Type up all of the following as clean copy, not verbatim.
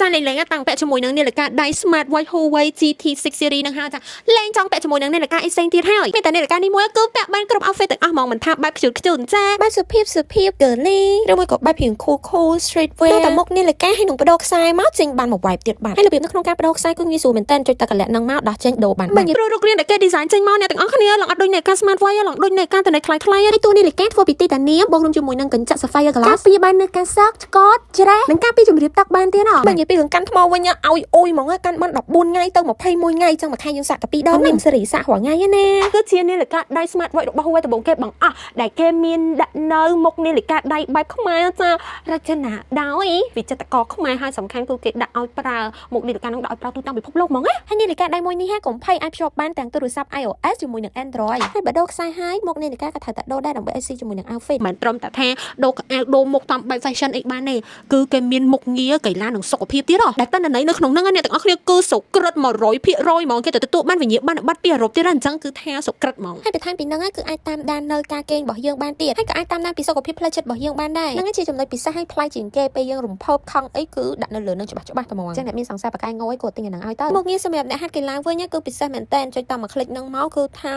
ចាលេងលេងតាំងពាក់ជាមួយនឹងនាឡិកាដៃ Smart Watch Huawei GT6 Series នឹងហើយចាលេងចង់ពាក់ជាមួយនឹងនាឡិកាអីផ្សេងទៀតហើយមានតែនាឡិកានេះមួយគឺពាក់បានគ្រប់ outfit ទាំងអស់ហ្មងមិនថាបែបខ្ជូតខ្ជូនចាបែបសុភាព girly ឬមួយក៏បែបរៀង cool street wear តែមុខនាឡិកាឲ្យនឹងបដូរខ្សែមកចេញបានមួយ vibe ទៀតបាទហើយរបៀបនៅក្នុងការបដូរខ្សែគឺងាយស្រួលមែនតើចុចតែកលៈនឹងមកដោះចេញដូរបានបាទព្រោះរូបរាងដែលគេ design ចេញមកអ្នកទាំងអស់គ្នាឡើងអត់ដូចនាឡិកា Smart Watch ឡើងដូចនាឡិកាទៅនៃខ្លីៗហើយតួនាឡិកាធ្វើពីទីតានីមបូករួមជាមួយនឹងកញ្ចក់ Sapphire Glass ពីបាននៅការសកឆ្កតច្រេះនិងការពីជំរាបទឹកបានទៀតហ៎បើនិយាយពីរឿងកាន់ថ្មវិញឲ្យអុយហ្មងកាន់បាន14ថ្ងៃទៅ21ថ្ងៃចឹងមួយខែយើងសាក់តែ2ដងនេះសេរីសាក់រាល់ថ្ងៃណាគឺជានាឡិកាដៃ Smart Watch របស់ Huawei ដំបូងគេបង្អស់ដែលគេមានដាក់នៅមុខនាឡិកាដៃបែបខ្មែរចារចនាដោយវិចិត្រករខ្មែរហើយសំខាន់គឺគេដាក់ឲ្យប្រើមុខនាឡិកានឹងដាក់ឲ្យប្រើទូទាំងពិភពលោកហ្មងណាហើយនាឡិកាដៃមួយនេះកុំភ័យអាចភ្ជាប់បានទាំងទូរស័ព្ទ iOS ជាមួយនឹង Android ហើយបើដូរខ្សែហើយមុខនាឡិកាក៏ត្រូវតែដូរដែរដើម្បីឲ្យស៊ីជាមួយនឹង outfit មិនត្រឹមតែថាដូរកៅអៅដូរមុខតាមបែប fashion អីបានទេគឺគេមានមុខងារកីឡានិងសុខភាពទៀតហ៎ដែលតន្ន័យនៅក្នុងហ្នឹងអ្នកទាំងអស់គ្នាគឺសុក្រិត 100% ហ្មងគេទៅទទួលបានវិញ្ញាបនបត្រពីអឺរ៉ុបទៀតអញ្ចឹងគឺថាសុក្រិតហ្មងហើយបន្ថែមពីហ្នឹងគឺអាចតាមដាននៅការគេងរបស់យើងបានទៀតហើយក៏អាចតាមដានពីសុខភាពផ្លូវចិត្តរបស់យើងបានដែរហ្នឹងជាចំណុចពិសេសឲ្យប្លែកជាងគេពេលយើងរំភើបខឹងអីគឺដាក់នៅលើនឹងច្បាស់តែហ្មងអញ្ចឹងអ្នកមានសង្សារបកាយងយក៏ទិញអាហ្នឹងឲ្យទៅមុខងារសម្រាប់អ្នកហាត់កីឡាវិញគឺពិសេសមែនតើចុចតាមមួយคลิกហ្នឹងមកគឺថា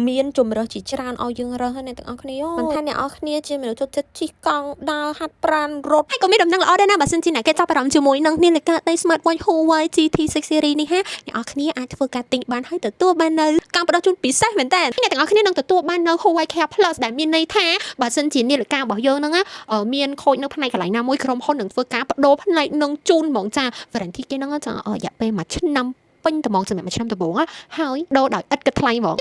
មានជំរើសជាច្រើនឲ្យយើងរើសហើយអ្នកទាំងអស់គ្នាមិនថាអ្នកអស់គ្នាជាមនុស្សចូលចិត្តជិះកង់ដើរហាត់ប្រាណរត់ហើយក៏មានដំណឹងល្អដែរណាបើសិនជាអ្នកគេចាប់អារម្មណ៍ជាមួយនឹងនាឡិកាដៃ Smart Watch Huawei GT6 Series នេះហាអ្នកអស់គ្នាអាចធ្វើការទិញបានហើយទទួលបាននៅការបដោះជូនពិសេសមែនតើអ្នកទាំងអស់គ្នានឹងទទួលបាននៅ Huawei Care Plus ដែលមានន័យថាបើសិនជានាឡិការបស់យើងហ្នឹងមានខូចនៅផ្នែកកន្លែងណាមួយក្រុមហ៊ុននឹងធ្វើការបដូរផ្នែកនឹងជូនហ្មងចា warranty គេហ្នឹងចារយៈពេល1ឆ្នាំពេញត្មងសម្រាប់1ឆ្នាំដំបូងហើយដូរដោយឥតគិតថ្លៃហ្មង